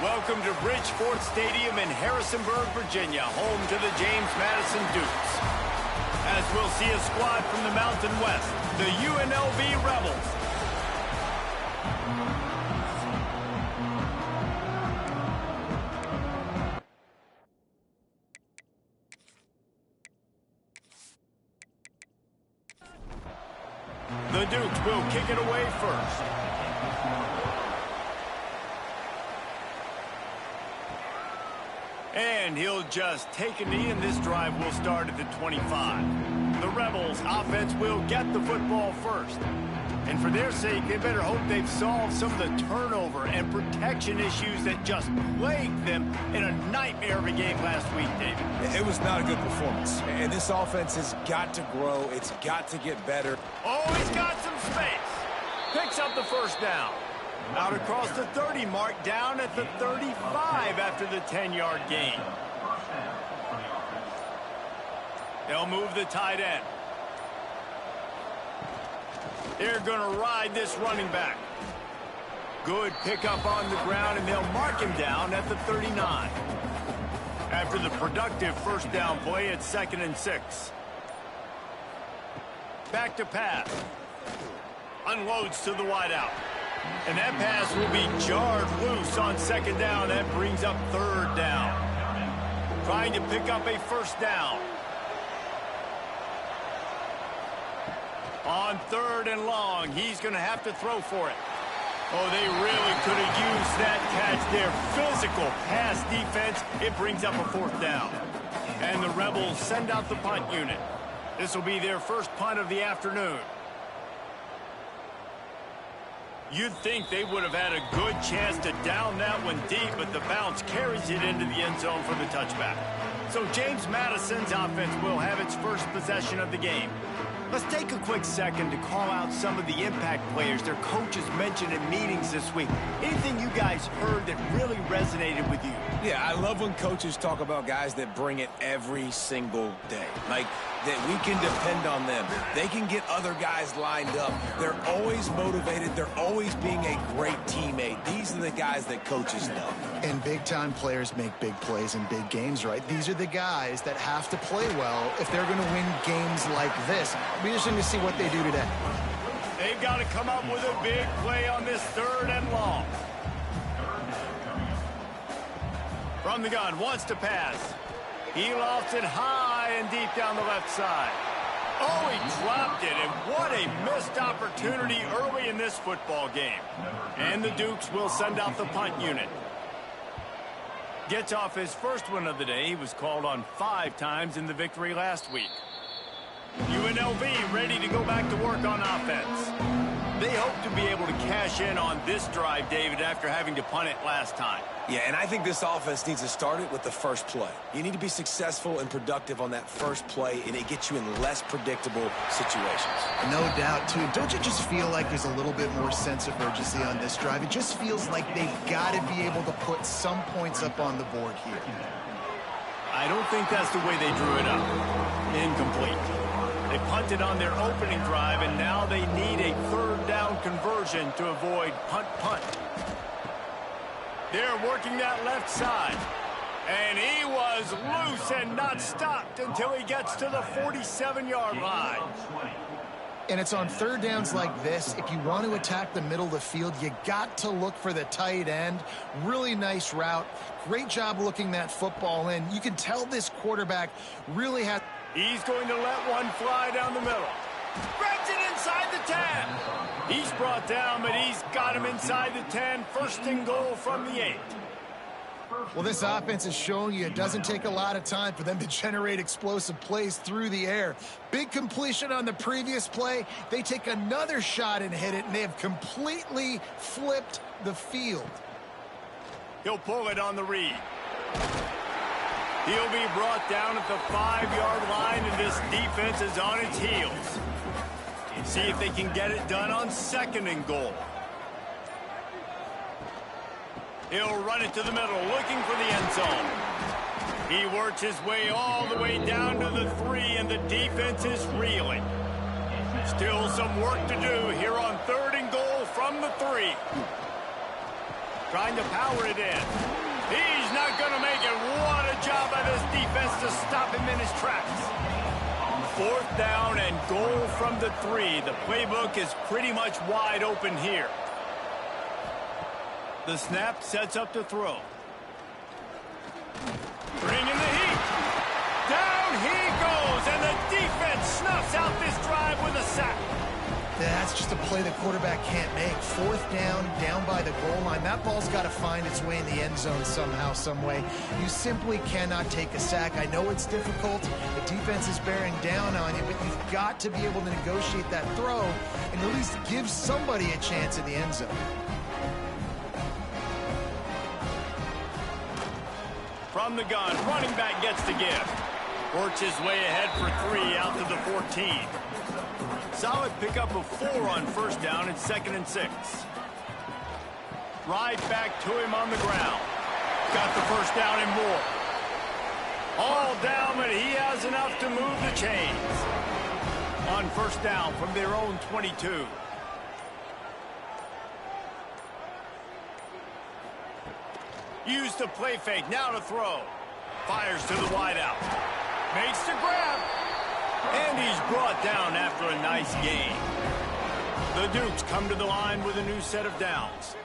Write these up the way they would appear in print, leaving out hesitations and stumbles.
Welcome to Bridgeport Stadium in Harrisonburg, Virginia, home to the James Madison Dukes. As we'll see a squad from the Mountain West, the UNLV Rebels. The Dukes will kick it away first. And he'll just take a knee, and this drive will start at the 25. The Rebels' offense will get the football first. And for their sake, they better hope they've solved some of the turnover and protection issues that just plagued them in a nightmare of a game last week, David. It was not a good performance. And this offense has got to grow. It's got to get better. Oh, he's got some space. Picks up the first down. Out across the 30 mark, down at the 35 after the 10-yard gain. They'll move the tight end. They're going to ride this running back. Good pickup on the ground, and they'll mark him down at the 39. After the productive first down play, it's 2nd and 6. Back to pass. Unloads to the wideout. And that pass will be jarred loose on 2nd down. That brings up 3rd down. Trying to pick up a first down. On 3rd and long, he's going to have to throw for it. Oh, they really could have used that catch there. Physical pass defense. It brings up a 4th down. And the Rebels send out the punt unit. This will be their first punt of the afternoon. You'd think they would have had a good chance to down that one deep, but the bounce carries it into the end zone for the touchback. So James Madison's offense will have its first possession of the game. Let's take a quick second to call out some of the impact players their coaches mentioned in meetings this week. Anything you guys heard that really resonated with you? Yeah, I love when coaches talk about guys that bring it every single day. Like, that we can depend on them. They can get other guys lined up. They're always motivated. They're always being a great teammate. These are the guys that coaches know. And big-time players make big plays in big games, right? These are the guys that have to play well if they're going to win games like this. Be interesting to see what they do today. They've got to come up with a big play on this 3rd and long. From the gun, wants to pass. He lofts it high and deep down the left side. Oh, he dropped it, and what a missed opportunity early in this football game. And the Dukes will send out the punt unit. Gets off his first one of the day. He was called on 5 times in the victory last week. UNLV ready to go back to work on offense. They hope to be able to cash in on this drive, David, after having to punt it last time. Yeah, and I think this offense needs to start it with the first play. You need to be successful and productive on that first play, and it gets you in less predictable situations. No doubt, too. Don't you just feel like there's a little bit more sense of urgency on this drive? It just feels like they've got to be able to put some points up on the board here. I don't think that's the way they drew it up. Incomplete. They punted on their opening drive, and now they need a 3rd down conversion to avoid punt. They're working that left side. And he was loose and not stopped until he gets to the 47-yard line. And it's on 3rd downs like this. If you want to attack the middle of the field, you got to look for the tight end. Really nice route. Great job looking that football in. You can tell this quarterback really has... He's going to let one fly down the middle. Grabs it inside the 10. He's brought down, but he's got him inside the 10. 1st and goal from the 8. Well, this offense is showing you it doesn't take a lot of time for them to generate explosive plays through the air. Big completion on the previous play. They take another shot and hit it, and they have completely flipped the field. He'll pull it on the read. He'll be brought down at the 5-yard line, and this defense is on its heels. See if they can get it done on 2nd and goal. He'll run it to the middle, looking for the end zone. He works his way all the way down to the 3, and the defense is reeling. Still some work to do here on 3rd and goal from the 3. Trying to power it in. He's not going to make it. What a job by this defense to stop him in his tracks. 4th down and goal from the 3. The playbook is pretty much wide open here. The snap sets up to throw. Bringing the heat. Down he goes, and the defense snuffs out this drive with a sack. That's just a play the quarterback can't make. 4th down by the goal line. That ball's got to find its way in the end zone somehow, some way. You simply cannot take a sack. I know it's difficult. The defense is bearing down on you, but you've got to be able to negotiate that throw and at least give somebody a chance in the end zone. From the gun, running back gets the give. Works his way ahead for 3 out to the 14. Solid pickup of 4 on 1st down and 2nd and 6. Right back to him on the ground. Got the 1st down and more. All down, but he has enough to move the chains. On 1st down from their own 22. Use the play fake, now to throw. Fires to the wideout. Makes the grab. And he's brought down after a nice gain. The Dukes come to the line with a new set of downs.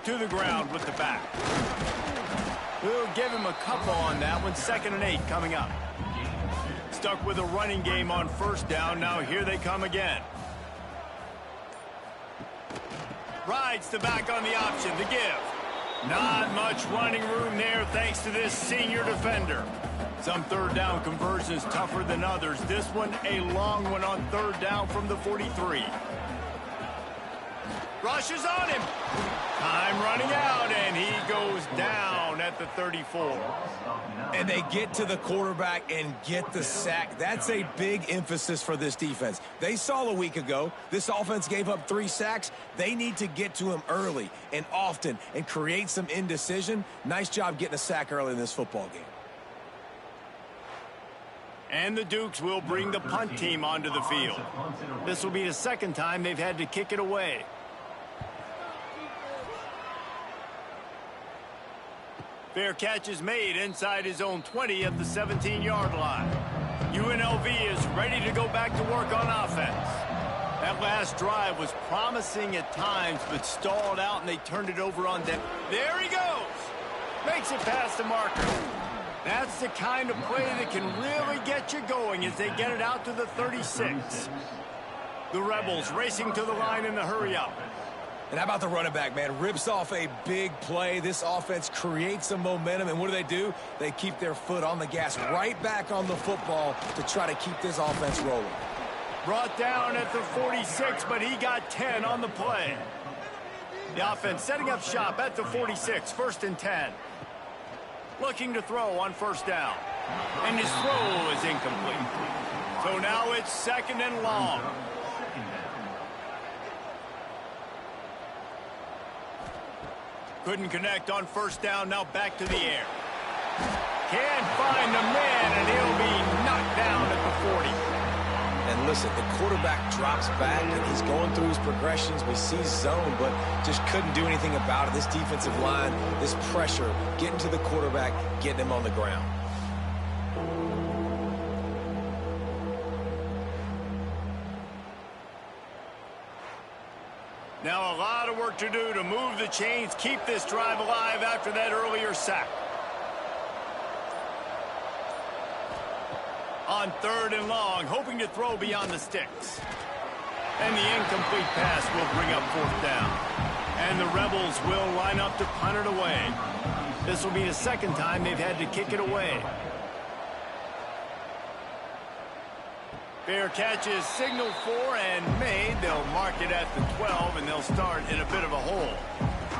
To the ground with the back. We'll give him a couple on that one. 2nd and 8 coming up. Stuck with a running game on 1st down. Now here they come again. Rides the back on the option. The give. Not much running room there thanks to this senior defender. Some 3rd down conversions tougher than others. This one a long one on 3rd down from the 43. Rushes on him. Time running out, and he goes down at the 34. And they get to the quarterback and get the sack. That's a big emphasis for this defense. They saw a week ago, this offense gave up 3 sacks. They need to get to him early and often and create some indecision. Nice job getting a sack early in this football game. And the Dukes will bring the punt team onto the field. This will be the 2nd time they've had to kick it away. Fair catch is made inside his own 20 at the 17-yard line. UNLV is ready to go back to work on offense. That last drive was promising at times, but stalled out, and they turned it over on them. There he goes. Makes it past the marker. That's the kind of play that can really get you going as they get it out to the 36. The Rebels racing to the line in the hurry-up. And how about the running back, man? Rips off a big play. This offense creates some momentum, and what do? They keep their foot on the gas, right back on the football to try to keep this offense rolling. Brought down at the 46, but he got 10 on the play. The offense setting up shop at the 46, 1st and 10. Looking to throw on 1st down. And his throw is incomplete. So now it's 2nd and long. Couldn't connect on 1st down, now back to the air. Can't find the man, and he'll be knocked down at the 40. And listen, the quarterback drops back, and he's going through his progressions. We see zone, but just couldn't do anything about it. This defensive line, this pressure, getting to the quarterback, getting him on the ground. Now a lot of work to do to move the chains, keep this drive alive after that earlier sack. On 3rd and long, hoping to throw beyond the sticks. And the incomplete pass will bring up 4th down. And the Rebels will line up to punt it away. This will be the 2nd time they've had to kick it away. Fair catch is signaled for and made. They'll mark it at the 12, and they'll start in a bit of a hole.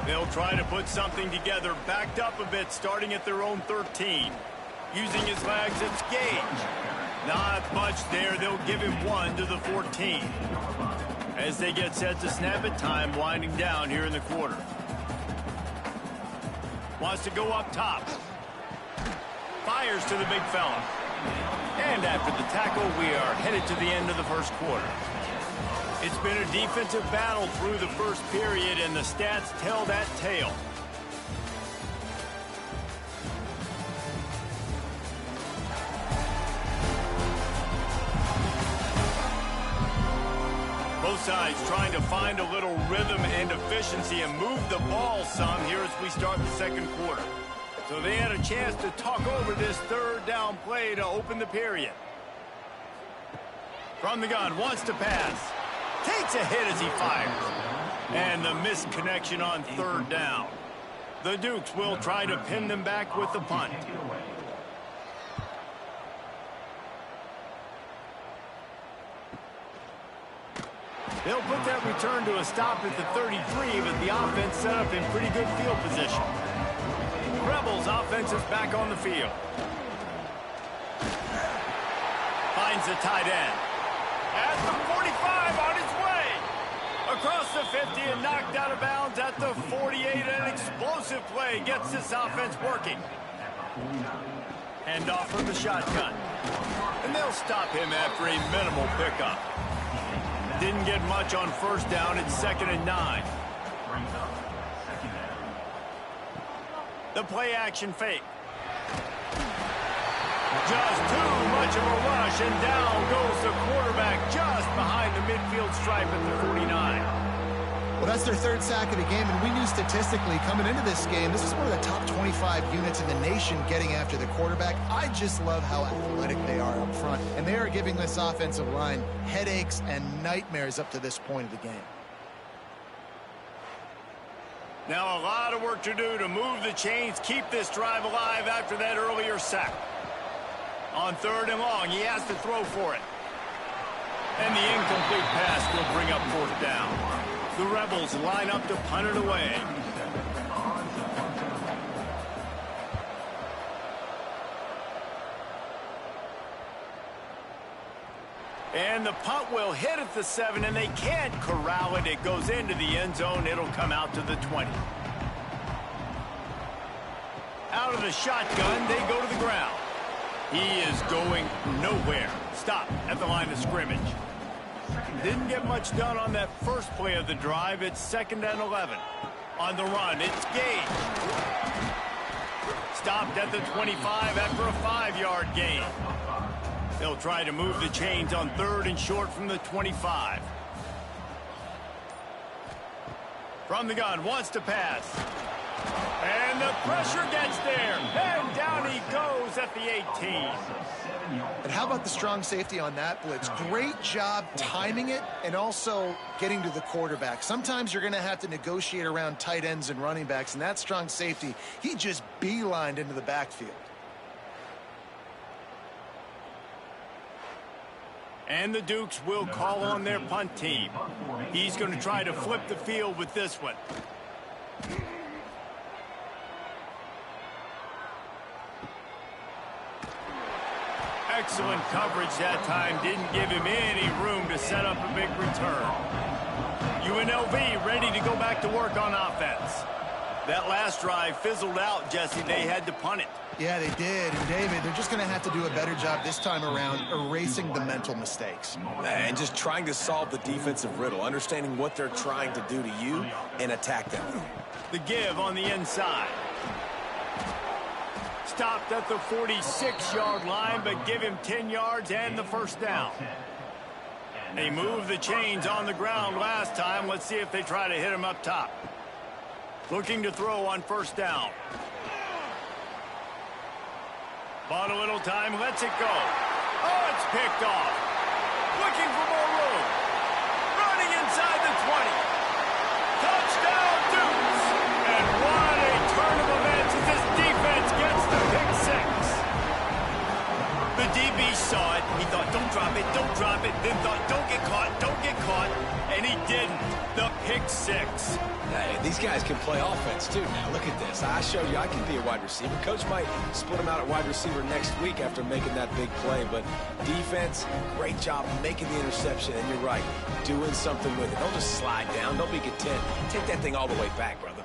They'll try to put something together, backed up a bit, starting at their own 13. Using his legs, it's Gage. Not much there. They'll give him 1 to the 14. As they get set to snap it, time winding down here in the quarter. Wants to go up top. Fires to the big fella. And after the tackle, we are headed to the end of the 1st quarter. It's been a defensive battle through the first period, and the stats tell that tale. Both sides trying to find a little rhythm and efficiency and move the ball some here as we start the second quarter. So they had a chance to talk over this third down play to open the period. From the gun, wants to pass. Takes a hit as he fires. And the missed connection on third down. The Dukes will try to pin them back with the punt. They'll put that return to a stop at the 33, but the offense set up in pretty good field position. Rebels offense is back on the field. Finds the tight end. At the 45 on his way. Across the 50 and knocked out of bounds at the 48. An explosive play gets this offense working. Hand off from the shotgun. And they'll stop him after a minimal pickup. Didn't get much on first down. It's 2nd and 9. The play action fake. Just too much of a rush, and down goes the quarterback just behind the midfield stripe at the 49. Well, that's their third sack of the game, and we knew statistically coming into this game, this is one of the top 25 units in the nation getting after the quarterback. I just love how athletic they are up front, and they are giving this offensive line headaches and nightmares up to this point of the game. Now a lot of work to do to move the chains, keep this drive alive after that earlier sack. On 3rd and long, he has to throw for it. And the incomplete pass will bring up 4th down. The Rebels line up to punt it away. And the punt will hit at the 7, and they can't corral it. It goes into the end zone. It'll come out to the 20. Out of the shotgun, they go to the ground. He is going nowhere. Stop at the line of scrimmage. Didn't get much done on that first play of the drive. It's 2nd and 11. On the run, it's Gage. Stopped at the 25 after a 5-yard gain. They'll try to move the chains on 3rd and short from the 25. From the gun, wants to pass. And the pressure gets there. And down he goes at the 18. And how about the strong safety on that blitz? Great job timing it and also getting to the quarterback. Sometimes you're going to have to negotiate around tight ends and running backs, and that strong safety, he just beelined into the backfield. And the Dukes will call on their punt team. He's going to try to flip the field with this one. Excellent coverage that time. Didn't give him any room to set up a big return. UNLV ready to go back to work on offense. That last drive fizzled out, Jesse. They had to punt it. Yeah, they did. And, David, they're just going to have to do a better job this time around erasing the mental mistakes. And just trying to solve the defensive riddle, understanding what they're trying to do to you and attack them. The give on the inside. Stopped at the 46-yard line, but give him 10 yards and the first down. They moved the chains on the ground last time. Let's see if they try to hit him up top. Looking to throw on first down. Bought a little time, lets it go. Oh, it's picked off. Looking for more room. Running inside the 20. Touchdown, Dukes! And what a turn of events as this defense gets the pick six. The DB saw it. He thought, don't drop it, don't drop it. Then thought, don't get caught, don't get caught. And he didn't. The pick six. Hey, these guys can play offense, too. Now, look at this. I showed you I can be a wide receiver. Coach might split him out at wide receiver next week after making that big play. But defense, great job making the interception. And you're right, doing something with it. Don't just slide down. Don't be content. Take that thing all the way back, brother.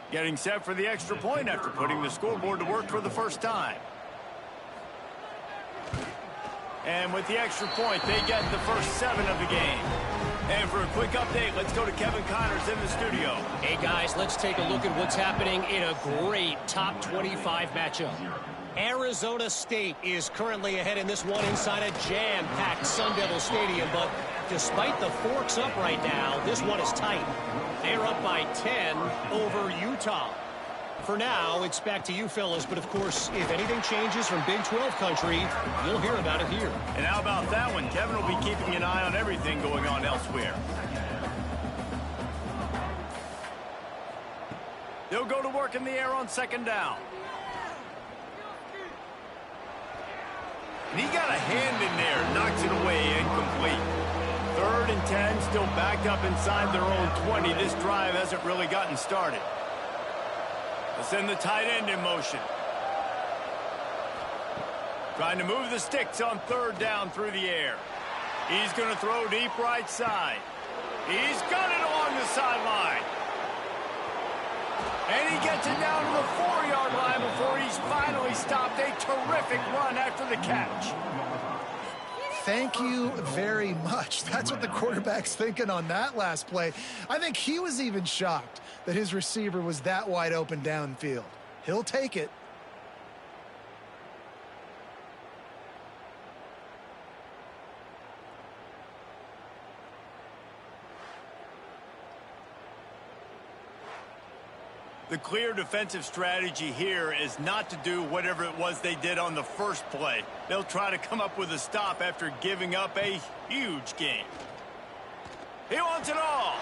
Getting set for the extra point after putting the scoreboard to work for the first time. And with the extra point, they get the first 7 of the game. And for a quick update, let's go to Kevin Connors in the studio. Hey, guys, let's take a look at what's happening in a great top 25 matchup. Arizona State is currently ahead in this one inside a jam-packed Sun Devil Stadium, but despite the forks up right now, this one is tight. They're up by 10 over Utah. For now, it's back to you fellas, but of course, if anything changes from Big 12 country, you'll hear about it here. And how about that one? Kevin will be keeping an eye on everything going on elsewhere. They'll go to work in the air on second down. And he got a hand in there, knocks it away, incomplete. 3rd and 10, still backed up inside their own 20. This drive hasn't really gotten started. They'll send the tight end in motion. Trying to move the sticks on 3rd down through the air. He's going to throw deep right side. He's got it along the sideline. And he gets it down to the 4-yard line before he's finally stopped. A terrific run after the catch. Thank you very much. That's what the quarterback's thinking on that last play. I think he was even shocked that his receiver was that wide open downfield. He'll take it. The clear defensive strategy here is not to do whatever it was they did on the first play. They'll try to come up with a stop after giving up a huge gain. He wants it all.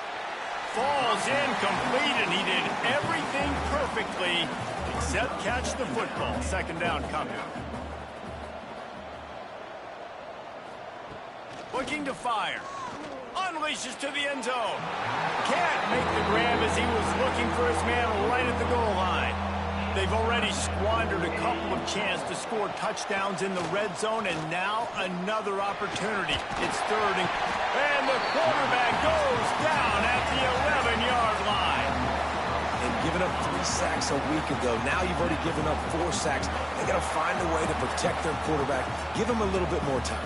Falls incomplete, and he did everything perfectly except catch the football. Second down coming. Looking to fire. Unleashes to the end zone. Can't make the grab as he was looking for his man right at the goal line. They've already squandered a couple of chances to score touchdowns in the red zone, and now another opportunity. It's 3rd and the quarterback goes down at the 11-yard line. And giving up 3 sacks a week ago, now you've already given up 4 sacks. They got to find a way to protect their quarterback. Give him a little bit more time.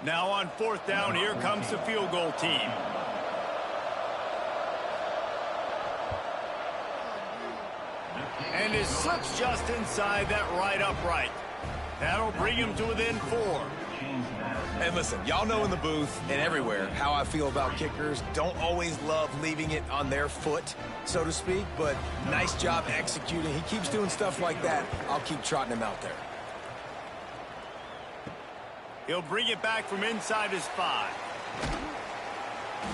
Now on 4th down, here comes the field goal team. And his slips just inside that right upright. That'll bring him to within 4. And listen, y'all know in the booth and everywhere how I feel about kickers. Don't always love leaving it on their foot, so to speak, but nice job executing. He keeps doing stuff like that. I'll keep trotting him out there. He'll bring it back from inside his 5.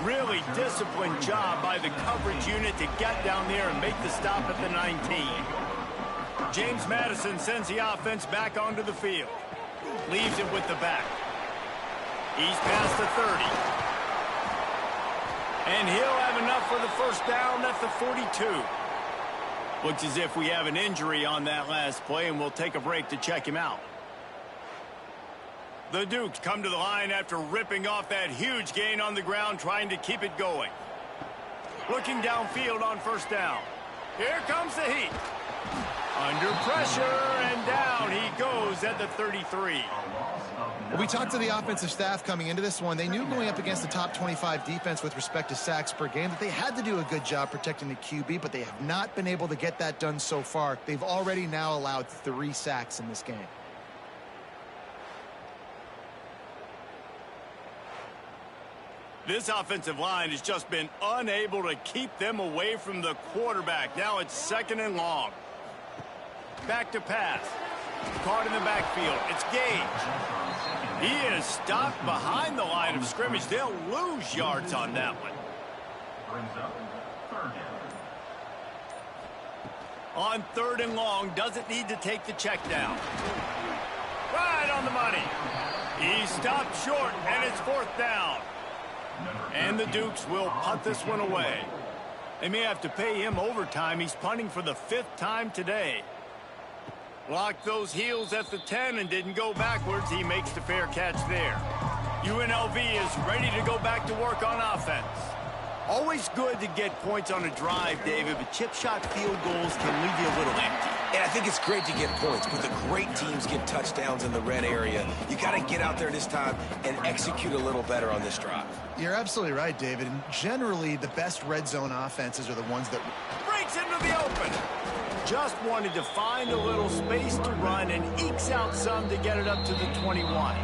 Really disciplined job by the coverage unit to get down there and make the stop at the 19. James Madison sends the offense back onto the field. Leaves it with the back. He's past the 30. And he'll have enough for the first down at the 42. Looks as if we have an injury on that last play, and we'll take a break to check him out. The Dukes come to the line after ripping off that huge gain on the ground, trying to keep it going. Looking downfield on 1st down. Here comes the heat. Under pressure, and down he goes at the 33. We talked to the offensive staff coming into this one. They knew going up against the top 25 defense with respect to sacks per game that they had to do a good job protecting the QB, but they have not been able to get that done so far. They've already now allowed 3 sacks in this game. This offensive line has just been unable to keep them away from the quarterback. Now it's 2nd and long. Back to pass. Caught in the backfield. It's Gage. He is stopped behind the line of scrimmage. They'll lose yards on that one. On 3rd and long, doesn't need to take the check down. Right on the money. He stopped short, and it's 4th down. And the Dukes will punt this one away. They may have to pay him overtime. He's punting for the 5th time today. Blocked those heels at the 10 and didn't go backwards. He makes the fair catch there. UNLV is ready to go back to work on offense. Always good to get points on a drive, David, but chip shot field goals can leave you a little empty. And I think it's great to get points, but the great teams get touchdowns in the red area. You got to get out there this time and execute a little better on this drive. You're absolutely right, David. And generally, the best red zone offenses are the ones that Breaks into the open. Just wanted to find a little space to run and ekes out some to get it up to the 21.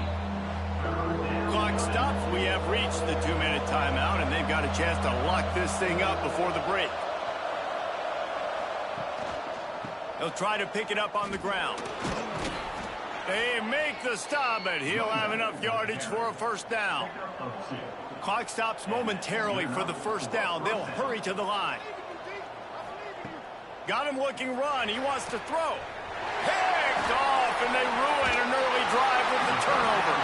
Clock stops. We have reached the 2-minute timeout, and they've got a chance to lock this thing up before the break. He'll try to pick it up on the ground. They make the stop, but he'll have enough yardage for a first down. Clock stops momentarily for the first down. They'll hurry to the line. Got him looking run. He wants to throw. Picked off, and they ruin an early drive with the turnover.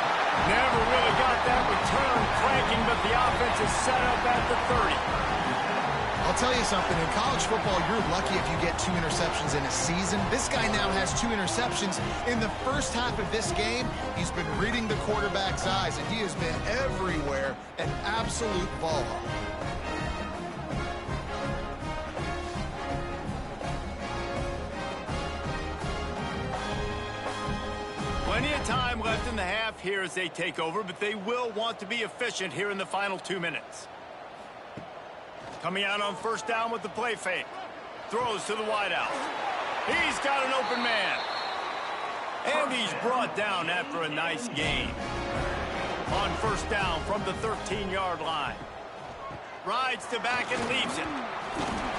Never really got that return cranking, but the offense is set up at the 30. I'll tell you something, in college football, you're lucky if you get 2 interceptions in a season. This guy now has 2 interceptions. In the first half of this game, he's been reading the quarterback's eyes, and he has been everywhere, an absolute ball hawk. Plenty of time left in the half here as they take over, but they will want to be efficient here in the final 2 minutes. Coming out on first down with the play fake. Throws to the wideout. He's got an open man. And he's brought down after a nice gain. On first down from the 13-yard line. Rides to back and leaves it.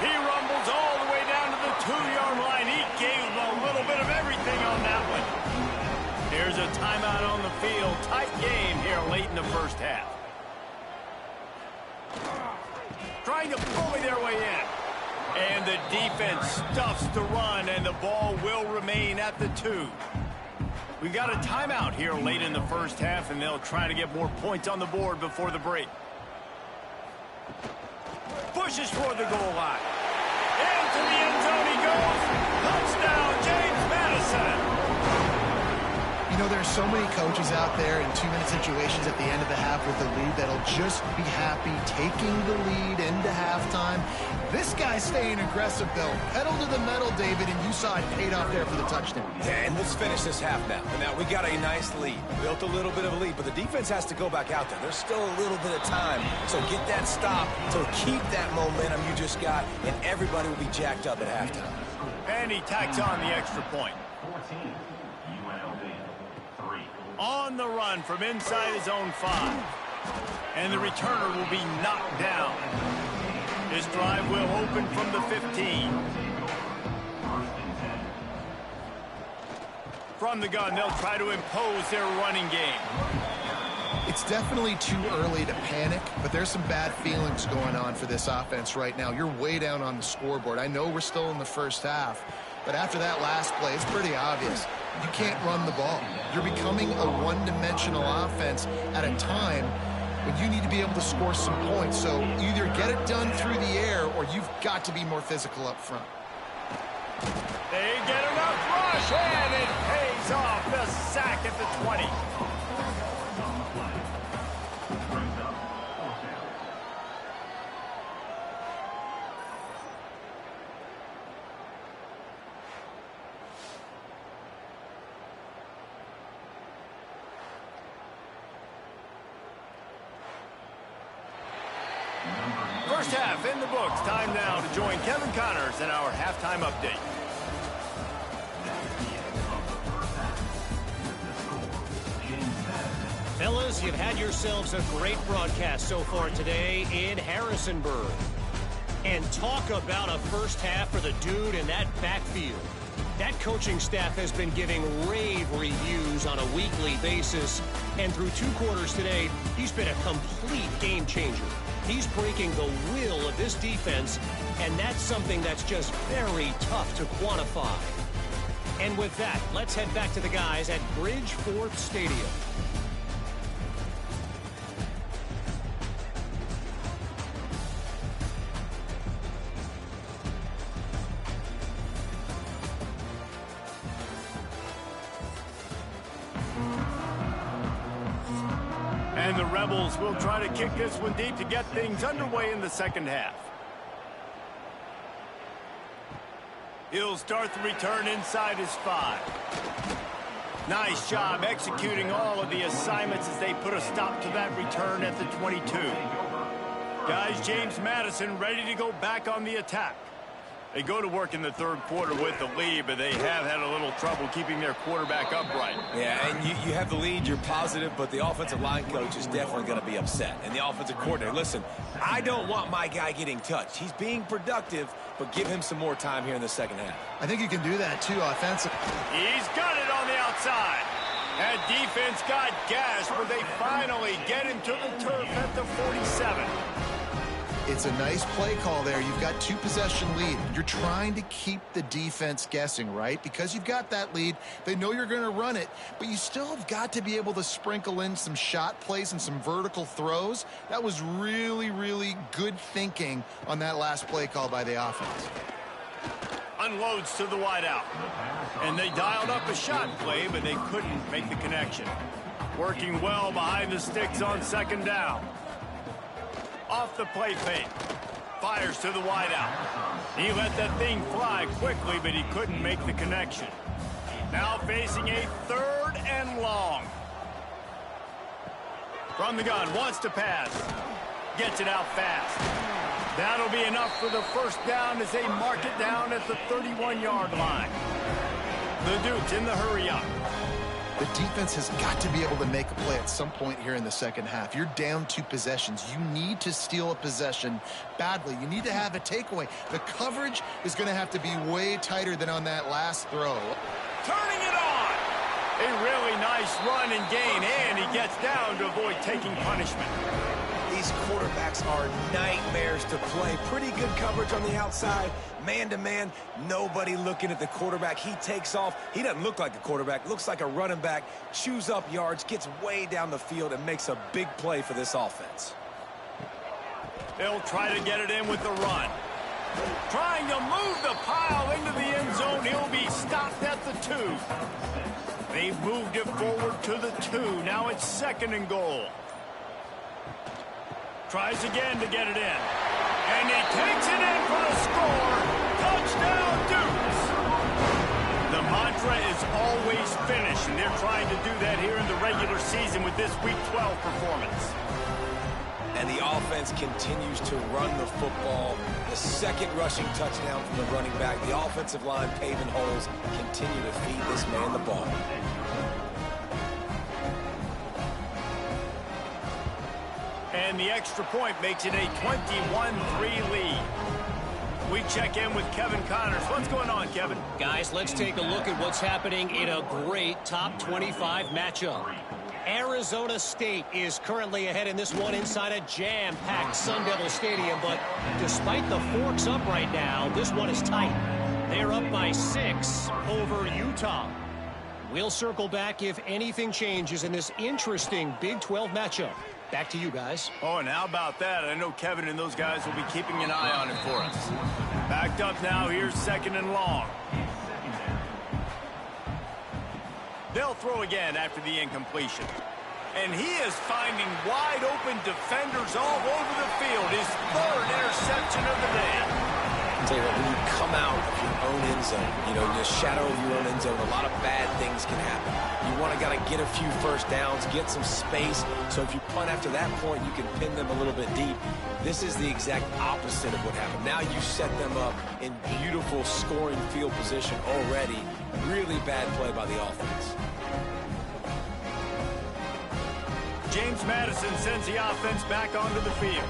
He rumbles all the way down to the 2-yard line. He gave a little bit of everything on that one. Here's a timeout on the field. Tight game here late in the first half. Trying to bully their way in. And the defense stuffs the run, and the ball will remain at the 2. We've got a timeout here late in the first half, and they'll try to get more points on the board before the break. Pushes for the goal line. Into the end zone he goes. Touchdown, James Madison. You know, there's so many coaches out there in 2-minute situations at the end of the half with the lead that'll just be happy taking the lead into halftime. This guy's staying aggressive, though. Pedal to the metal, David, and you saw it paid off there for the touchdown. Yeah, and let's finish this half now. And now we got a nice lead. Built a little bit of a lead, but the defense has to go back out there. There's still a little bit of time. So get that stop. So keep that momentum you just got, and everybody will be jacked up at halftime. And he tacks on the extra point. 14, UNLV, 3. On the run from inside his own 5. And the returner will be knocked down. This drive will open from the 15. From the gun, they'll try to impose their running game. It's definitely too early to panic, but there's some bad feelings going on for this offense right now. You're way down on the scoreboard. I know we're still in the first half, but after that last play, it's pretty obvious. You can't run the ball. You're becoming a one-dimensional offense at a time when you need to be able to score some points. So either get it done through the air or you've got to be more physical up front. They get enough rush, and it pays off. The sack at the 20. First half in the books. Time now to join Kevin Connors in our halftime update. Fellas, you've had yourselves a great broadcast so far today in Harrisonburg. And talk about a first half for the dude in that backfield. That coaching staff has been giving rave reviews on a weekly basis. And through 2 quarters today, he's been a complete game changer. He's breaking the will of this defense, and that's something that's just very tough to quantify. And with that, let's head back to the guys at Bridgeforth Stadium. And the Rebels will try to kick this one deep to get things underway in the second half. He'll start the return inside his 5. Nice job executing all of the assignments as they put a stop to that return at the 22. Guys, James Madison ready to go back on the attack. They go to work in the third quarter with the lead, but they have had a little trouble keeping their quarterback upright. Yeah, and you have the lead, you're positive, but the offensive line coach is definitely going to be upset. And the offensive coordinator, listen, I don't want my guy getting touched. He's being productive, but give him some more time here in the second half. I think you can do that, too, offensively. He's got it on the outside. That defense got gashed, but they finally get him to the turf at the 47. It's a nice play call there. You've got 2-possession lead. You're trying to keep the defense guessing, right? Because you've got that lead. They know you're going to run it, but you still have got to be able to sprinkle in some shot plays and some vertical throws. That was really, really good thinking on that last play call by the offense. Unloads to the wideout. And they dialed up a shot play, but they couldn't make the connection. Working well behind the sticks on second down. Off the play fake. Fires to the wideout. He let that thing fly quickly, but he couldn't make the connection. Now facing a 3rd and long. From the gun, wants to pass. Gets it out fast. That'll be enough for the first down as they mark it down at the 31-yard line. The Dukes in the hurry up. The defense has got to be able to make a play at some point here in the second half. You're down 2 possessions. You need to steal a possession badly. You need to have a takeaway. The coverage is going to have to be way tighter than on that last throw. Turning it on. A really nice run and gain, and he gets down to avoid taking punishment. These quarterbacks are nightmares to play. Pretty good coverage on the outside. Man-to-man, nobody looking at the quarterback. He takes off. He doesn't look like a quarterback. Looks like a running back. Chews up yards, gets way down the field, and makes a big play for this offense. They'll try to get it in with the run. Trying to move the pile into the end zone. He'll be stopped at the 2. They've moved it forward to the 2. Now it's 2nd and goal. Tries again to get it in. And he takes it in for the score. Touchdown, Dukes. The mantra is always finish, and they're trying to do that here in the regular season with this Week 12 performance. And the offense continues to run the football. The 2nd rushing touchdown from the running back. The offensive line paving holes. Continue to feed this man the ball. And the extra point makes it a 21-3 lead. We check in with Kevin Connors. What's going on, Kevin? Guys, let's take a look at what's happening in a great top 25 matchup. Arizona State is currently ahead in this one inside a jam-packed Sun Devil Stadium, but despite the forks up right now, this one is tight. They're up by 6 over Utah. We'll circle back if anything changes in this interesting Big 12 matchup. Back to you guys. Oh, and how about that? I know Kevin and those guys will be keeping an eye on it for us. Backed up now. Here's 2nd and long. They'll throw again after the incompletion. And he is finding wide open defenders all over the field. His 3rd interception of the day. I'll tell you what, when you come out of your own end zone, you know, the shadow of your own end zone, a lot of bad things can happen. You want to get a few first downs, get some space, so if you punt after that point, you can pin them a little bit deep. This is the exact opposite of what happened. Now you set them up in beautiful scoring field position already. Really bad play by the offense. James Madison sends the offense back onto the field.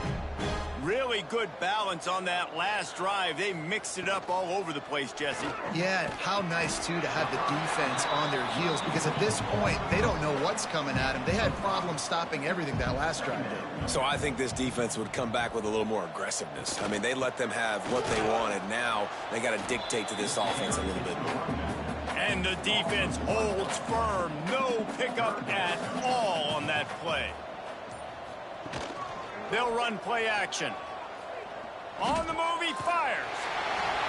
Really good balance on that last drive. They mixed it up all over the place, Jesse. Yeah, how nice, too, to have the defense on their heels, because at this point, they don't know what's coming at them. They had problems stopping everything that last drive did. So I think this defense would come back with a little more aggressiveness. I mean, they let them have what they wanted. Now they got to dictate to this offense a little bit more. And the defense holds firm. No pickup at all on that play. They'll run play action. On the move, he fires.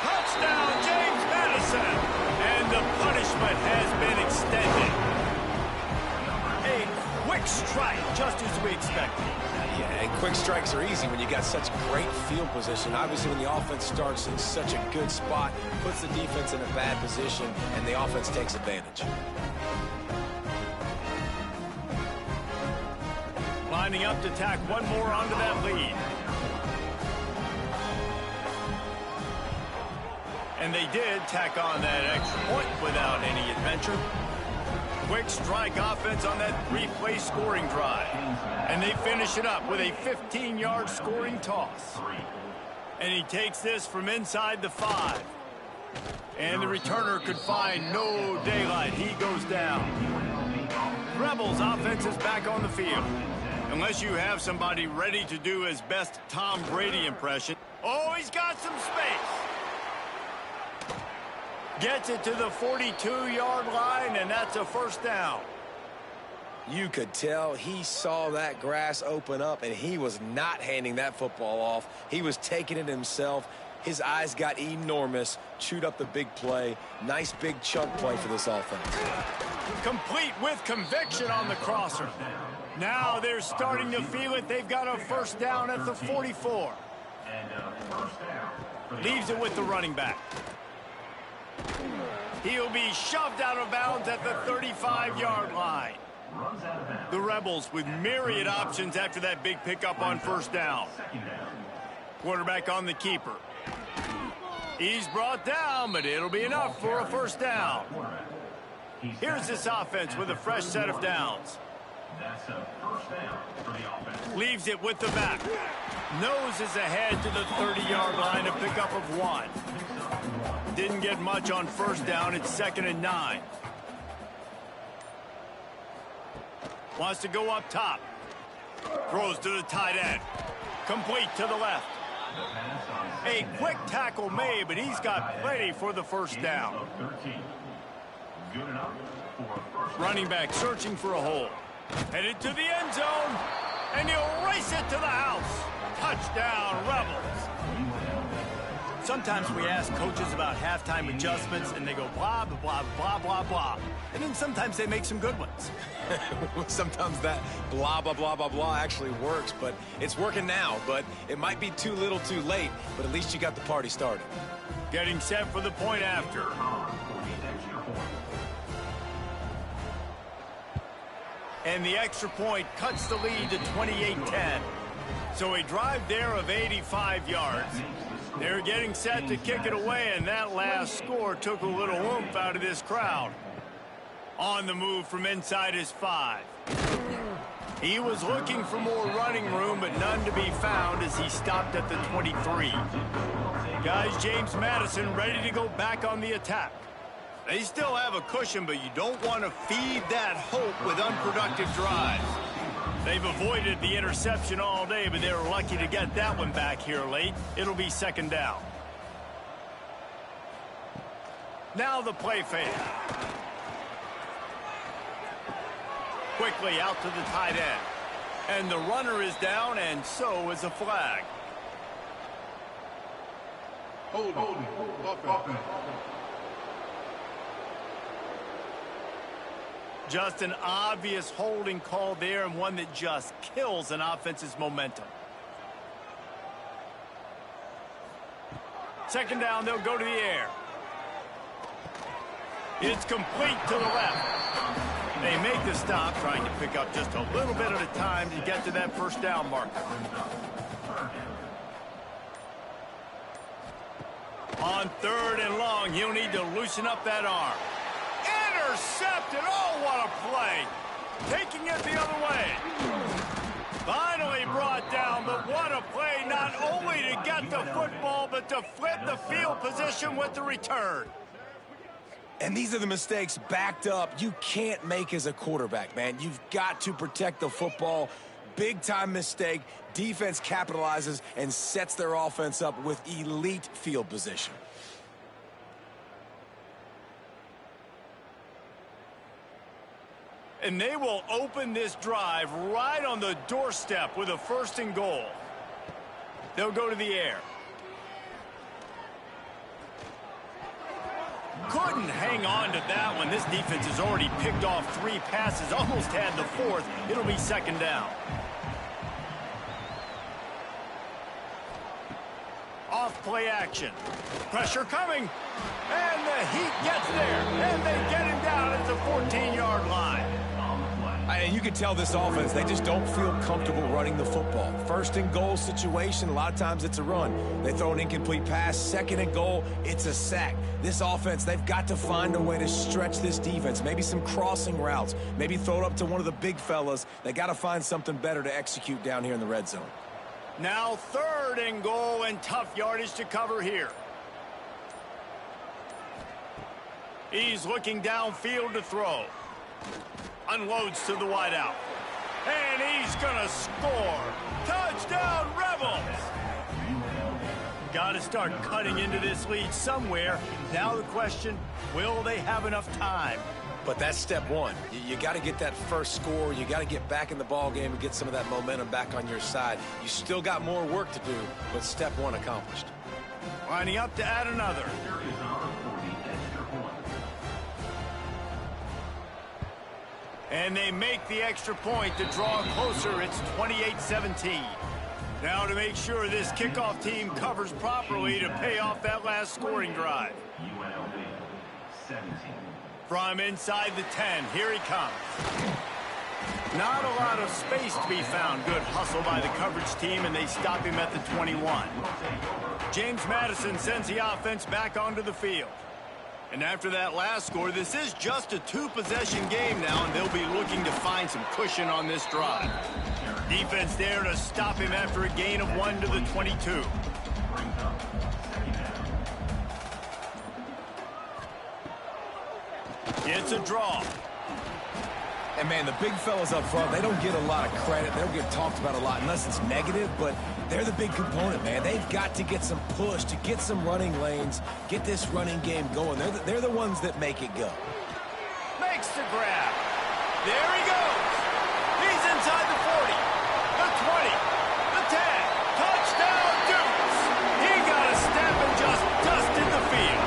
Touchdown, James Madison. And the punishment has been extended. A quick quick strike, just as we expected. Yeah, and quick strikes are easy when you got such great field position. Obviously, when the offense starts in such a good spot, puts the defense in a bad position, and the offense takes advantage. Lining up to tack one more onto that lead. And they did tack on that extra point without any adventure. Quick strike offense on that three-play scoring drive. And they finish it up with a 15-yard scoring toss. And he takes this from inside the 5. And the returner could find no daylight. He goes down. Rebels offense is back on the field. Unless you have somebody ready to do his best Tom Brady impression. Oh, he's got some space. Gets it to the 42-yard line, and that's a first down. You could tell he saw that grass open up, and he was not handing that football off. He was taking it himself. His eyes got enormous, chewed up the big play. Nice big chunk play for this offense. Complete with conviction on the crosser. Now they're starting to feel it. They've got a first down at the 44. Leaves it with the running back. He'll be shoved out of bounds at the 35-yard line. The Rebels with myriad options after that big pickup on first down. Quarterback on the keeper. He's brought down, but it'll be enough for a first down. Here's this offense with a fresh set of downs. Leaves it with the back. Noses ahead to the 30-yard line, a pickup of 1. Didn't get much on first down. It's 2nd and 9. Wants to go up top. Throws to the tight end. Complete to the left. A quick tackle made, but he's got plenty for the first down. Running back searching for a hole. Headed to the end zone, and he'll race it to the house. Touchdown, Rebels. Sometimes we ask coaches about halftime adjustments, and they go blah, blah, blah, blah, blah, blah. And then sometimes they make some good ones. Sometimes that blah, blah, blah, blah, blah actually works, but it's working now. But it might be too little too late, but at least you got the party started. Getting set for the point after. And the extra point cuts the lead to 28-10. So a drive there of 85 yards. They're getting set to kick it away, and that last score took a little oomph out of this crowd. On the move from inside his 5. He was looking for more running room, but none to be found as he stopped at the 23. Guys, James Madison ready to go back on the attack. They still have a cushion, but you don't want to feed that hope with unproductive drives. They've avoided the interception all day, but they were lucky to get that one back here late. It'll be 2nd down. Now the play fake. Quickly out to the tight end. And the runner is down, and so is a flag. Hold. Just an obvious holding call there, and one that just kills an offense's momentum. 2nd down, they'll go to the air. It's complete to the left. They make the stop, trying to pick up just a little bit at a time to get to that first down marker. On 3rd and long, he'll need to loosen up that arm. Intercepted. Oh, what a play. Taking it the other way. Finally brought down, but what a play, not only to get the football, but to flip the field position with the return. And these are the mistakes backed up you can't make as a quarterback, man. You've got to protect the football. Big-time mistake. Defense capitalizes and sets their offense up with elite field position. And they will open this drive right on the doorstep with a 1st and goal. They'll go to the air. Couldn't hang on to that one. This defense has already picked off 3 passes, almost had the 4th. It'll be 2nd down. Off play action. Pressure coming. And the Heat gets there. And they get him down at the 14-yard line. And you can tell this offense, they just don't feel comfortable running the football. 1st and goal situation, a lot of times it's a run. They throw an incomplete pass. 2nd and goal, it's a sack. This offense, they've got to find a way to stretch this defense. Maybe some crossing routes. Maybe throw it up to one of the big fellas. They got to find something better to execute down here in the red zone. Now 3rd and goal and tough yardage to cover here. He's looking downfield to throw. Unloads to the wideout. And he's gonna score. Touchdown, Rebels! Got to start cutting into this lead somewhere. Now the question, will they have enough time? But that's step one. You got to get that first score. You got to get back in the ball game and get some of that momentum back on your side. You still got more work to do, but step one accomplished. Lining up to add another. And they make the extra point to draw closer. It's 28-17. Now to make sure this kickoff team covers properly to pay off that last scoring drive. UNLV 17. From inside the 10, here he comes. Not a lot of space to be found. Good hustle by the coverage team, and they stop him at the 21. James Madison sends the offense back onto the field. And after that last score, this is just a 2-possession game now, and they'll be looking to find some cushion on this drive. Defense there to stop him after a gain of 1 to the 22. It's a draw. And, man, the big fellas up front, they don't get a lot of credit. They don't get talked about a lot unless it's negative, but they're the big component, man. They've got to get some push, to get some running lanes, get this running game going. They're the ones that make it go. Makes the grab. There he goes. He's inside the 40, the 20, the 10. Touchdown, Dukes. He got a step and just dusted the field.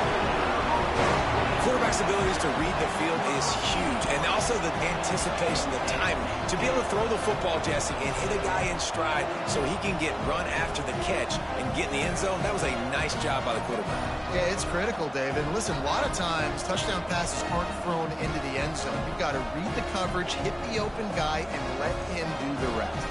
Quarterback's abilities to read the field is huge, and also the anticipation, the timing. To be able to throw the football, Jesse, and hit a guy in stride so he can get run after the catch and get in the end zone, that was a nice job by the quarterback. Yeah, it's critical, David. Listen, a lot of times touchdown passes aren't thrown into the end zone. You've got to read the coverage, hit the open guy, and let him do the rest.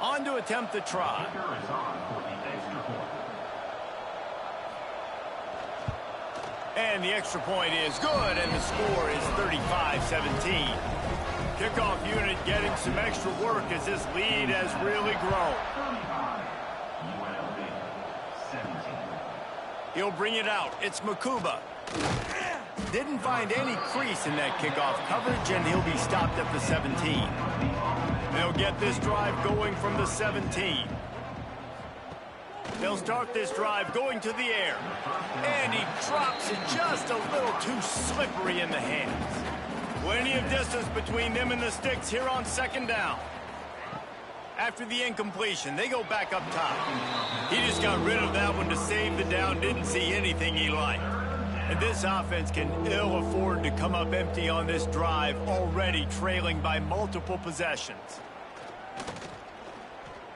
On to attempt the try. And the extra point is good, and the score is 35-17. Kickoff unit getting some extra work as this lead has really grown. UNLV 17. He'll bring it out. It's Makuba. Didn't find any crease in that kickoff coverage, and he'll be stopped at the 17. They'll get this drive going from the 17. They'll start this drive going to the air. And he drops it just a little too slippery in the hands. Plenty of distance between them and the sticks here on 2nd down. After the incompletion, they go back up top. He just got rid of that one to save the down, didn't see anything he liked. And this offense can ill afford to come up empty on this drive, already trailing by multiple possessions.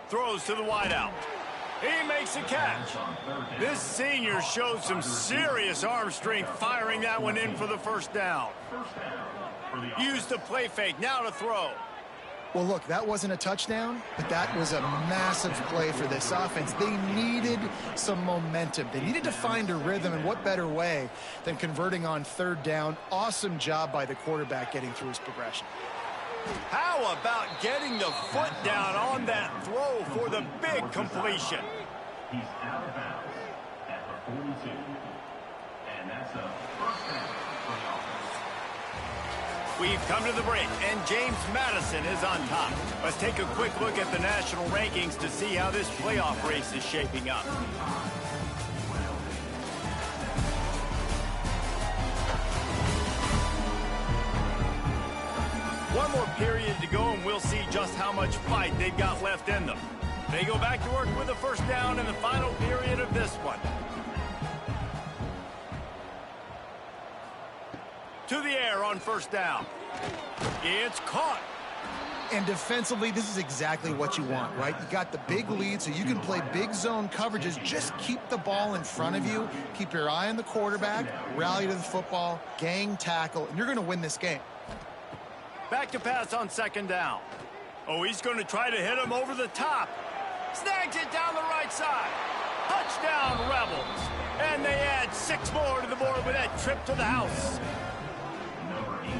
Throws to the wideout. He makes a catch. This senior shows some serious arm strength firing that one in for the 1st down. Used the play fake, now to throw. Well, look, that wasn't a touchdown, but that was a massive play for this offense. They needed some momentum. They needed to find a rhythm, and what better way than converting on 3rd down. Awesome job by the quarterback getting through his progression. How about getting the foot down on that throw for the big completion? He's out of bounds at the 42. And that's a 1st down for the offense. We've come to the break, and James Madison is on top. Let's take a quick look at the national rankings to see how this playoff race is shaping up. One more period to go, and we'll see just how much fight they've got left in them. They go back to work with a first down in the final period of this one. To the air on first down. It's caught. And defensively, this is exactly what you want, right? You got the big lead, so you can play big zone coverages. Just keep the ball in front of you. Keep your eye on the quarterback. Rally to the football. Gang tackle. And you're going to win this game. Back to pass on second down. Oh, he's going to try to hit him over the top. Snags it down the right side. Touchdown, Rebels. And they add 6 more to the board with that trip to the house.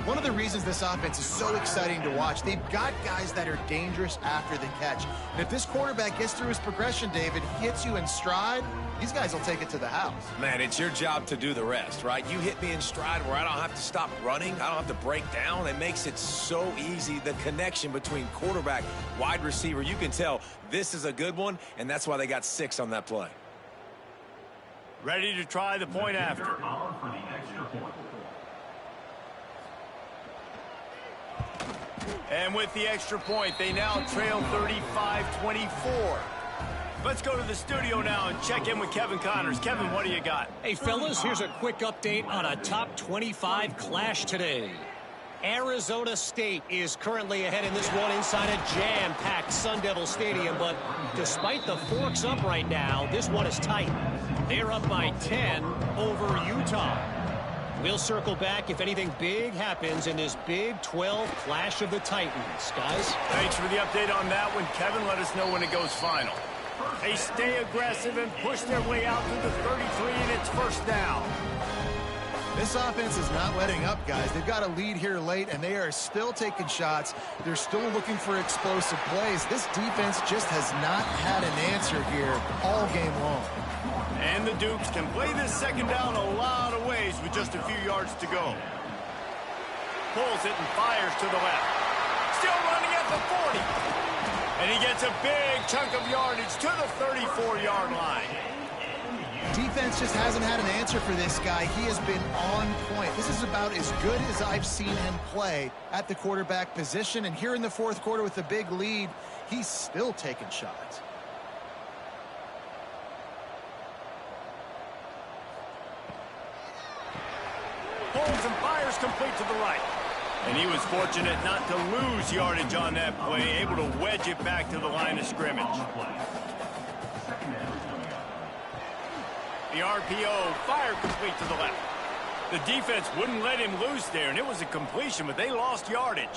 One of the reasons this offense is so exciting to watch, they've got guys that are dangerous after the catch. And if this quarterback gets through his progression, David, hits you in stride, these guys will take it to the house. Man, it's your job to do the rest, right? You hit me in stride where I don't have to stop running. I don't have to break down. It makes it so easy. The connection between quarterback, wide receiver, you can tell this is a good one, and that's why they got 6 on that play. Ready to try the point after. On for the extra point. And with the extra point, they now trail 35-24. Let's go to the studio now and check in with Kevin Connors. Kevin, what do you got? Hey, fellas, here's a quick update on a top 25 clash today. Arizona State is currently ahead in this one inside a jam-packed Sun Devil Stadium, but despite the forks up right now, this one is tight. They're up by 10 over Utah. We'll circle back if anything big happens in this Big 12 Clash of the Titans. Guys? Thanks for the update on that one, Kevin. Let us know when it goes final. They stay aggressive and push their way out to the 33, and it's first down. This offense is not letting up, guys. They've got a lead here late, and they are still taking shots. They're still looking for explosive plays. This defense just has not had an answer here all game long. And the Dukes can play this second down a lot of ways with just a few yards to go. Pulls it and fires to the left. Still running at the 40. And he gets a big chunk of yardage to the 34-yard line. Defense just hasn't had an answer for this guy. He has been on point. This is about as good as I've seen him play at the quarterback position. And here in the fourth quarter with the big lead, he's still taking shots. Pulls and fires complete to the right. And he was fortunate not to lose yardage on that play, able to wedge it back to the line of scrimmage. The RPO, fire complete to the left. The defense wouldn't let him loose there, and it was a completion, but they lost yardage.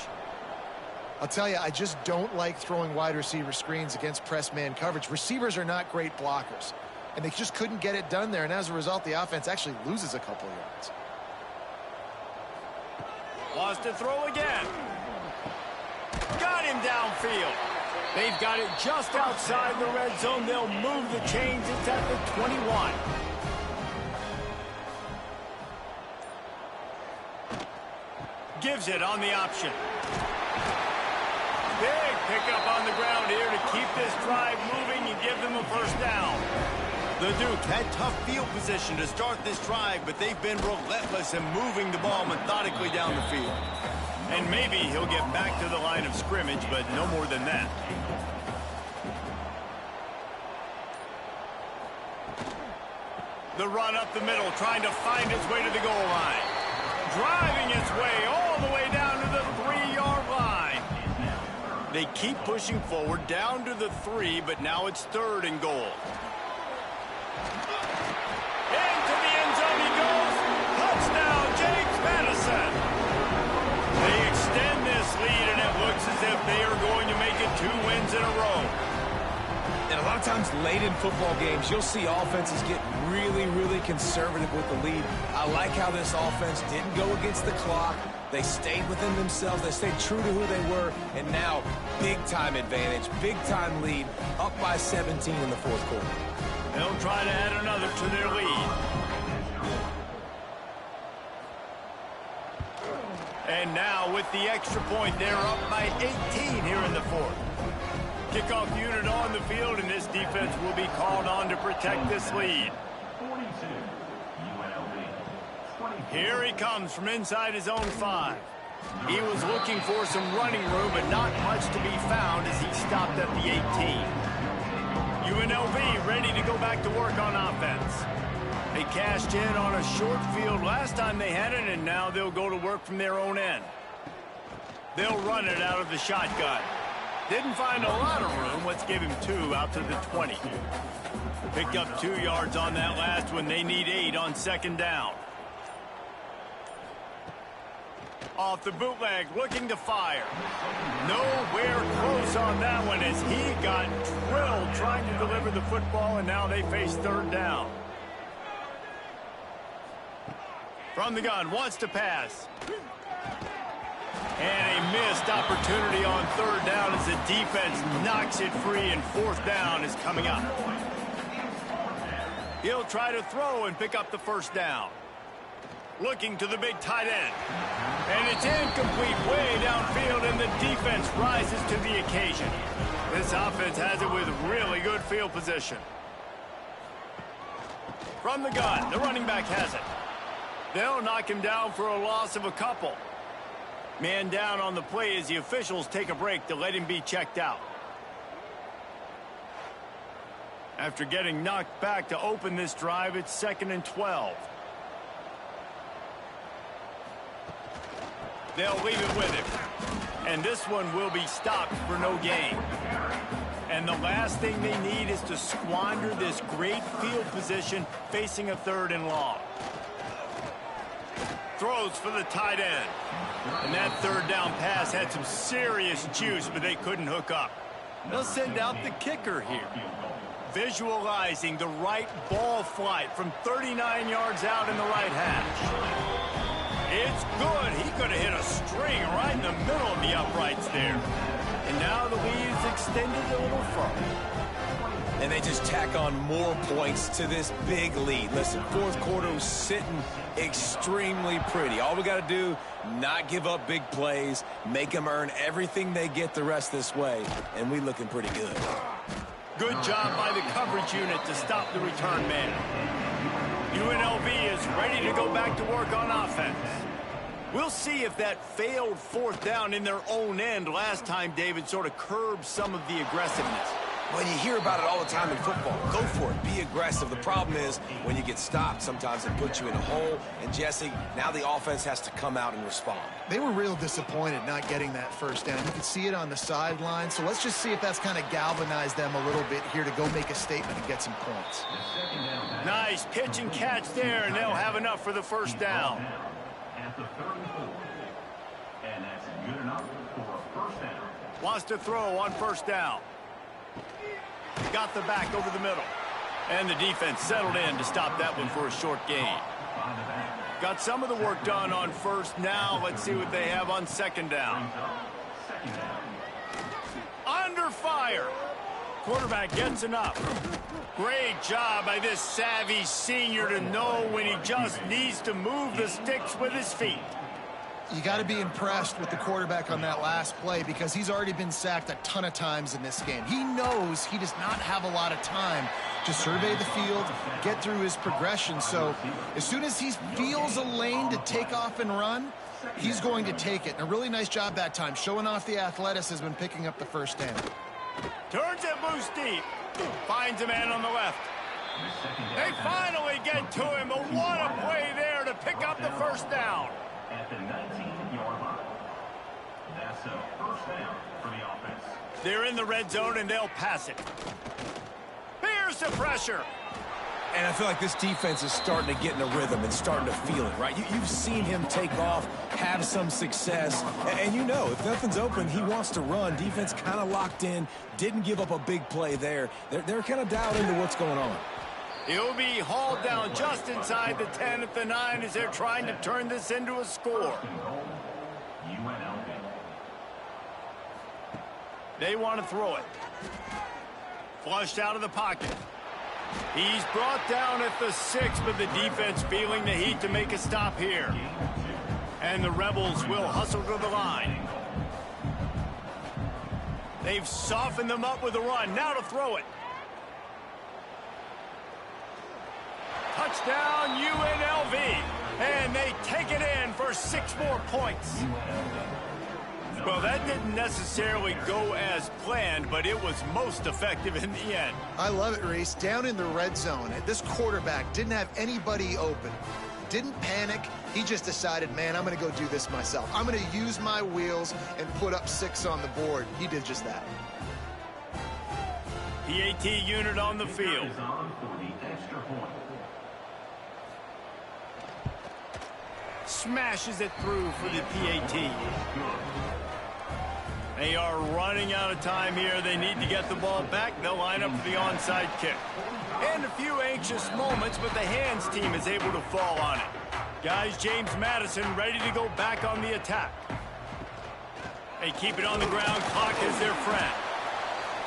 I'll tell you, I just don't like throwing wide receiver screens against press man coverage. Receivers are not great blockers, and they just couldn't get it done there, and as a result, the offense actually loses a couple yards. Lost to throw again. Got him downfield. They've got it just outside the red zone. They'll move the chains. It's at the 21. Gives it on the option. Big pickup on the ground here to keep this drive moving and give them a first down. The Duke had tough field position to start this drive, but they've been relentless in moving the ball methodically down the field. And maybe he'll get back to the line of scrimmage, but no more than that. The run up the middle, trying to find its way to the goal line. Driving its way all the way down to the 3-yard line. They keep pushing forward down to the 3, but now it's 3rd and goal. Into the end zone he goes. Touchdown, James Madison. They extend this lead, and it looks as if they are going to make it 2 wins in a row. And a lot of times late in football games, you'll see offenses get really, really conservative with the lead. I like how this offense didn't go against the clock. They stayed within themselves. They stayed true to who they were. And now, big-time advantage, big-time lead, up by 17 in the fourth quarter. They'll try to add another to their lead. And now, with the extra point, they're up by 18 here in the fourth. Kickoff unit on the field, and this defense will be called on to protect this lead. 42, UNLV. 24. Here he comes from inside his own 5. He was looking for some running room, but not much to be found as he stopped at the 18. UNLV ready to go back to work on offense. They cashed in on a short field last time they had it, and now they'll go to work from their own end. They'll run it out of the shotgun. Didn't find a lot of room. Let's give him 2 out to the 20. Picked up 2 yards on that last one. They need 8 on second down. Off the bootleg, looking to fire. Nowhere close on that one as he got drilled trying to deliver the football, and now they face third down. From the gun, wants to pass. And a missed opportunity on third down as the defense knocks it free, and fourth down is coming up. He'll try to throw and pick up the first down. Looking to the big tight end. And it's incomplete way downfield, and the defense rises to the occasion. This offense has it with really good field position. From the gun, the running back has it. They'll knock him down for a loss of a couple. Man down on the play as the officials take a break to let him be checked out. After getting knocked back to open this drive, it's 2nd and 12. They'll leave it with him. And this one will be stopped for no gain. And the last thing they need is to squander this great field position facing a 3rd and long. Throws for the tight end. And that third down pass had some serious juice, but they couldn't hook up. They'll send out the kicker here. Visualizing the right ball flight from 39 yards out in the right hash. It's good. He could have hit a string right in the middle of the uprights there. And now the lead is extended a little further. And they just tack on more points to this big lead. Listen, fourth quarter was sitting extremely pretty. All we got to do, not give up big plays, make them earn everything they get the rest this way, and we looking pretty good. Good job by the coverage unit to stop the return man. UNLV is ready to go back to work on offense. We'll see if that failed fourth down in their own end last time, David, sort of curbed some of the aggressiveness. When you hear about it all the time in football, go for it, be aggressive. The problem is when you get stopped, sometimes it puts you in a hole. And Jesse, now the offense has to come out and respond. They were real disappointed not getting that first down. You could see it on the sideline. So let's just see if that's kind of galvanized them a little bit here to go make a statement and get some points. Nice pitch and catch there, and they'll have enough for the first down. At the 34. And that's good enough for a first down. Wants to throw on first down. Got the back over the middle. And the defense settled in to stop that one for a short gain. Got some of the work done on first. Now let's see what they have on second down. Under fire. Quarterback gets enough. Great job by this savvy senior to know when he just needs to move the sticks with his feet. You got to be impressed with the quarterback on that last play because he's already been sacked a ton of times in this game. He knows he does not have a lot of time to survey the field, get through his progression. So as soon as he feels a lane to take off and run, he's going to take it. And a really nice job that time, showing off the athleticism and picking up the first down. Turns it loose deep. Finds a man on the left. They finally get to him, but what a play there to pick up the first down. At the 19-yard line. That's a first down for the offense. They're in the red zone, and they'll pass it. Here's the pressure. And I feel like this defense is starting to get in a rhythm and starting to feel it, right? You've seen him take off, have some success, and you know, if nothing's open, he wants to run. Defense kind of locked in, didn't give up a big play there. They're kind of dialed into what's going on. He'll be hauled down just inside the 10 at the 9 as they're trying to turn this into a score. UNLV. They want to throw it. Flushed out of the pocket. He's brought down at the 6, but the defense feeling the heat to make a stop here. And the Rebels will hustle to the line. They've softened them up with a run. Now to throw it. Touchdown, UNLV. And they take it in for 6 more points. Well, that didn't necessarily go as planned, but it was most effective in the end. I love it, Reese. Down in the red zone, this quarterback didn't have anybody open. Didn't panic. He just decided, man, I'm going to go do this myself. I'm going to use my wheels and put up 6 on the board. He did just that. PAT unit on the field. Smashes it through for the PAT. They are running out of time here. They need to get the ball back. They'll line up for the onside kick. And a few anxious moments, but the hands team is able to fall on it. Guys, James Madison ready to go back on the attack. They keep it on the ground. Clock is their friend.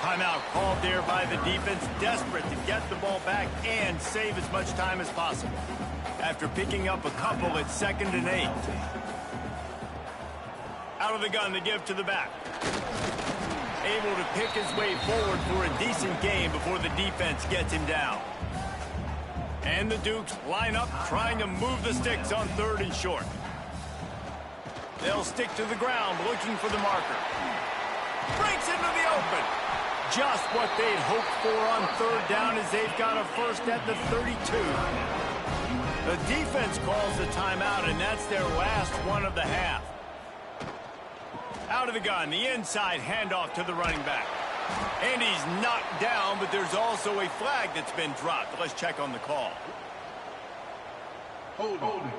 Timeout called there by the defense, desperate to get the ball back and save as much time as possible. After picking up a couple, it's 2nd and 8. Out of the gun, the give to the back. Able to pick his way forward for a decent game before the defense gets him down. And the Dukes line up, trying to move the sticks on 3rd and short. They'll stick to the ground, looking for the marker. Breaks into the open. Just what they'd hoped for on 3rd down as they've got a first at the 32. The defense calls the timeout, and that's their last one of the half. Out of the gun, the inside handoff to the running back. And he's knocked down, but there's also a flag that's been dropped. Let's check on the call. Holding.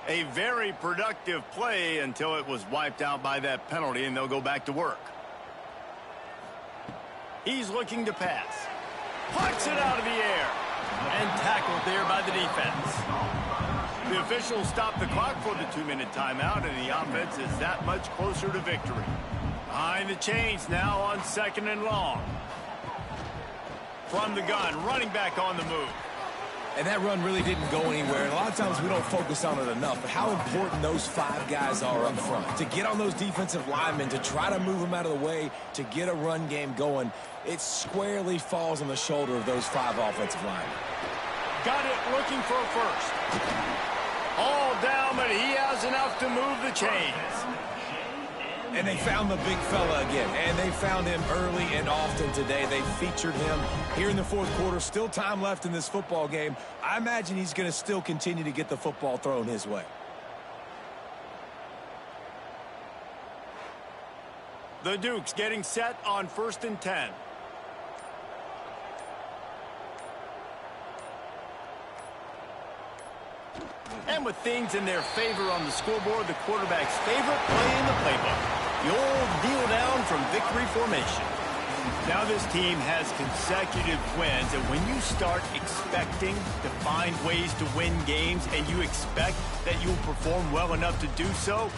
A very productive play until it was wiped out by that penalty, and they'll go back to work. He's looking to pass. Plucks it out of the air. And tackled there by the defense. The officials stop the clock for the 2-minute timeout, and the offense is that much closer to victory. Behind the chains now on 2nd and long. From the gun, running back on the move. And that run really didn't go anywhere. And a lot of times we don't focus on it enough, but how important those 5 guys are up front. To get on those defensive linemen, to try to move them out of the way, to get a run game going, it squarely falls on the shoulder of those 5 offensive linemen. Got it looking for a first. All down, but he has enough to move the chains. And they found the big fella again, and they found him early and often today. They featured him here in the 4th quarter. Still time left in this football game. I imagine he's going to still continue to get the football thrown his way. The Dukes getting set on 1st and 10. And with things in their favor on the scoreboard, the quarterback's favorite play in the playbook. The old kneel down from victory formation. Now this team has consecutive wins, and when you start expecting to find ways to win games and you expect that you'll perform well enough to do so,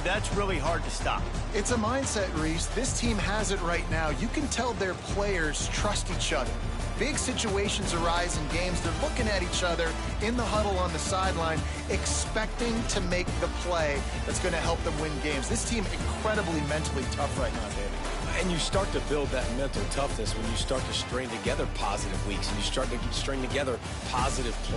that's really hard to stop. It's a mindset, Reese. This team has it right now. You can tell their players trust each other. Big situations arise in games. They're looking at each other in the huddle on the sideline, expecting to make the play that's going to help them win games. This team incredibly mentally tough right now, David. And you start to build that mental toughness when you start to string together positive weeks and you start to string together positive plays.